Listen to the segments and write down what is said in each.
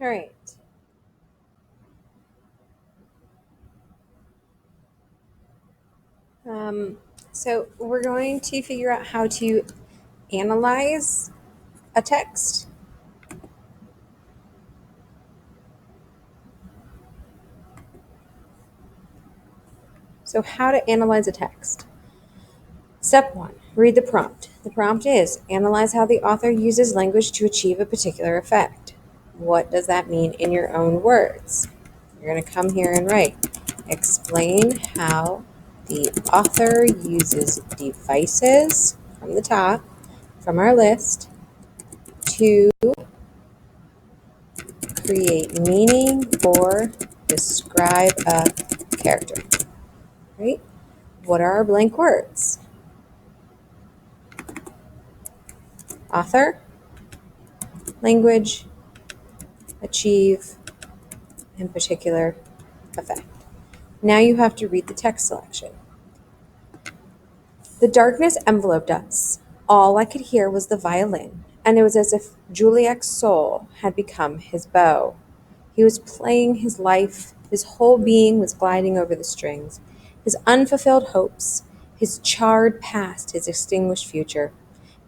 All right. Um, so we're going to figure out how to analyze a text. So how to analyze a text. Step one, read the prompt. The prompt is analyze how the author uses language to achieve a particular effect. What does that mean in your own words? You're going to come here and write, explain how the author uses devices from the top, from our list, to create meaning or describe a character. Right? What are our blank words? Author, language, achieve, and particular effect. Now you have to read the text selection. The darkness enveloped us. All I could hear was the violin, and it was as if Juliak's soul had become his bow. He was playing his life, his whole being was gliding over the strings, his unfulfilled hopes, his charred past, his extinguished future.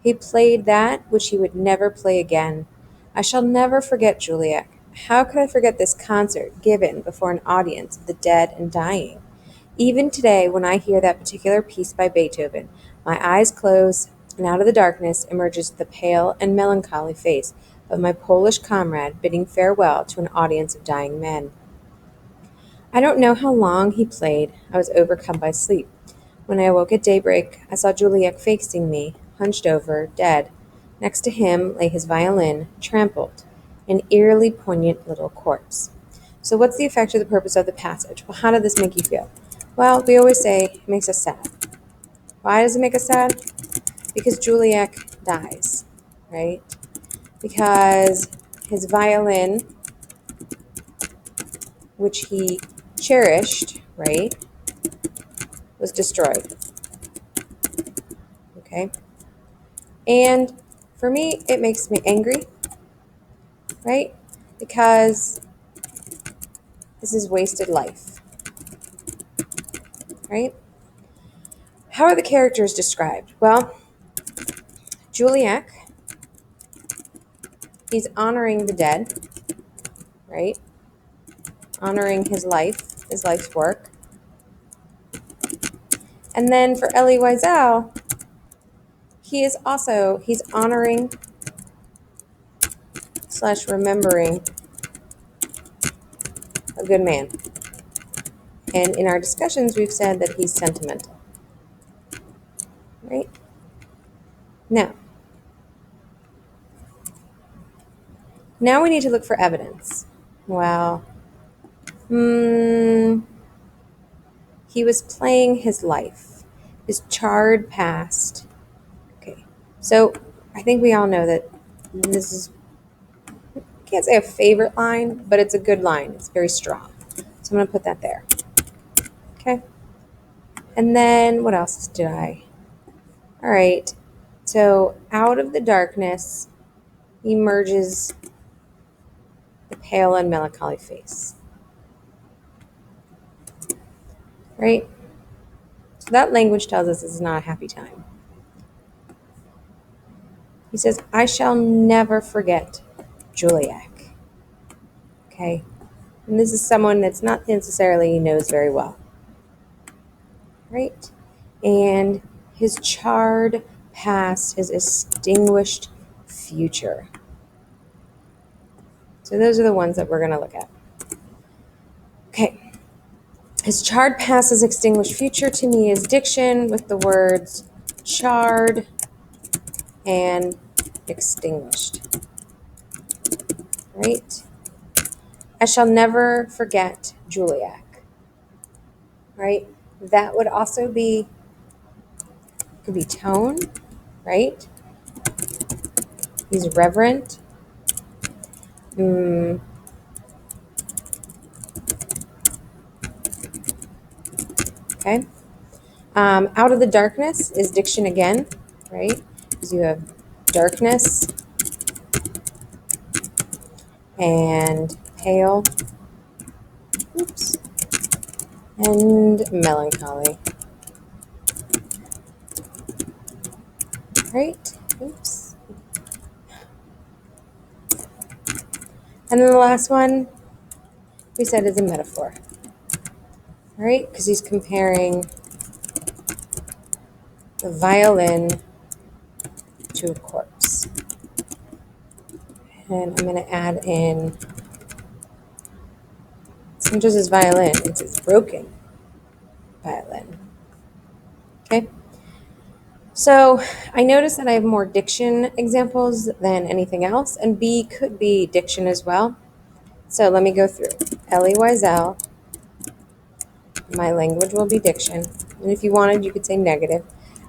He played that which he would never play again. I shall never forget Juliak. How could I forget this concert given before an audience of the dead and dying? Even today, when I hear that particular piece by Beethoven, my eyes close, and out of the darkness emerges the pale and melancholy face of my Polish comrade bidding farewell to an audience of dying men. I don't know how long he played. I was overcome by sleep. When I awoke at daybreak, I saw Juliet facing me, hunched over, dead. Next to him lay his violin, trampled, an eerily poignant little corpse. So, what's the effect or the purpose of the passage? Well, how did this make you feel? Well, we always say it makes us sad. Why does it make us sad? Because Juliet dies, right? Because his violin, which he cherished, right, was destroyed. Okay? And for me, it makes me angry, right? Because this is wasted life, right? How are the characters described? Well, Juliak, he's honoring the dead, right? Honoring his life, his life's work. And then for Elie Wiesel, he's honoring / remembering a good man. And in our discussions, we've said that he's sentimental, right? Now we need to look for evidence. Well, he was playing his life, his charred past. Okay, so I think we all know that this is, I can't say a favorite line, but it's a good line. It's very strong. So I'm going to put that there. Okay. And then what else did I? All right. So out of the darkness emerges the pale and melancholy face. Right? So that language tells us this is not a happy time. He says, I shall never forget Juliak. Okay? And this is someone that's not necessarily knows very well. Right? And his charred past, his extinguished future. So those are the ones that we're going to look at. Okay. His charred past, his extinguished future to me is diction with the words charred and extinguished. Right? I shall never forget Juliak. Right? That would also be, could be tone, right? He's reverent. Okay. Out of the darkness is diction again, right? Because you have darkness and pale, oops, and melancholy. Right? Oops. And then the last one we said is a metaphor. All right? Because he's comparing the violin to a corpse. And I'm going to add in, it's not just his violin, it's his broken violin. Okay? So I noticed that I have more diction examples than anything else, and B could be diction as well. So let me go through. Elie Wiesel, my language will be diction. And if you wanted, you could say negative.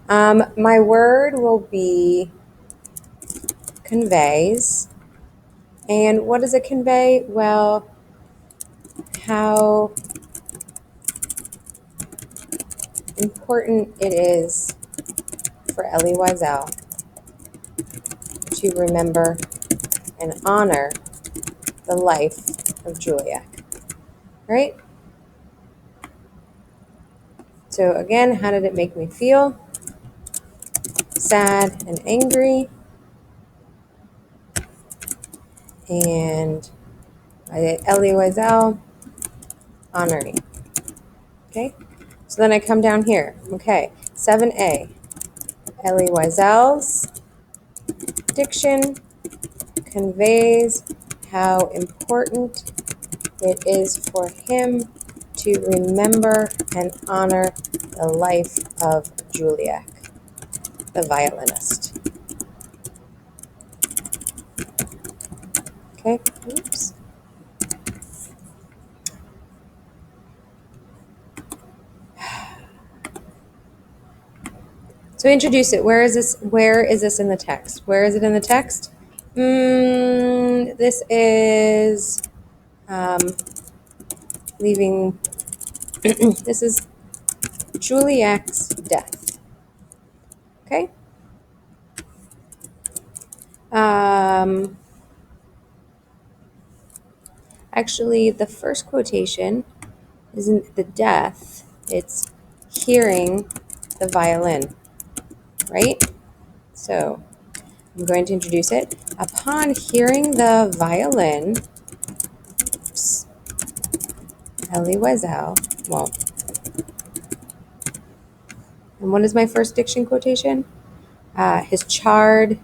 My word will be conveys. And what does it convey? Well, how important it is for Elie Wiesel to remember and honor the life of Juliac. Right? So again, how did it make me feel? Sad and angry. And Elie Wiesel, honoring. Okay? So then I come down here. Okay, 7A. Elie Wiesel's diction conveys how important it is for him to remember and honor the life of Juliac, the violinist. Okay, oops. So introduce it. Where is this? Where is this in the text? Where is it in the text? This is leaving. This is Juliac's death. Okay. Actually, the first quotation isn't the death; it's hearing the violin. Right. So I'm going to introduce it. Upon hearing the violin, Elie Wiesel. Well, and what is my first diction quotation? His charred,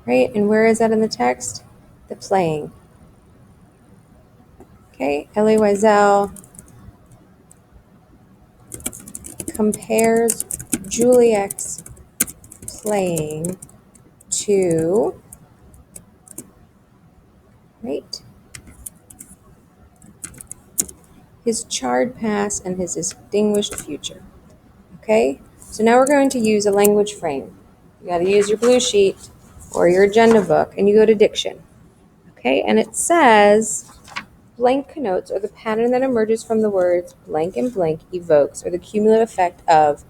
right? And where is that in the text? The playing. Okay, Elie Wiesel compares Juliac's playing to, right, his charred past and his distinguished future. Okay, so now we're going to use a language frame. You got to use your blue sheet or your agenda book, and you go to diction. Okay, and it says blank connotes or the pattern that emerges from the words blank and blank evokes or the cumulative effect of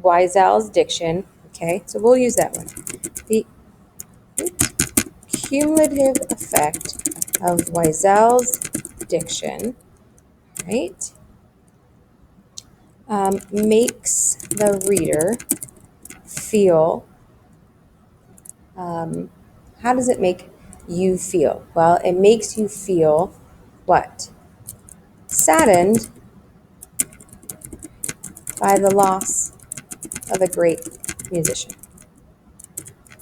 Wiesel's diction. Okay, so we'll use that one. The cumulative effect of Wiesel's diction, right, makes the reader feel. How does it make you feel? Well, it makes you feel what? Saddened by the loss of a great musician.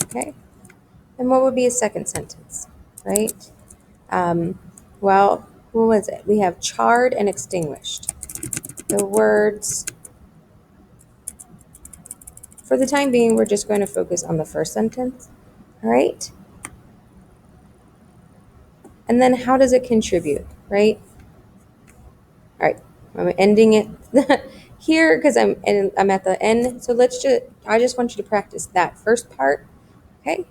Okay? And what would be a second sentence, right? Well, what was it? We have charred and extinguished. The words, for the time being, we're just going to focus on the first sentence, all right? And then how does it contribute, right? All right, I'm ending it here because I'm at the end. So I just want you to practice that first part, okay?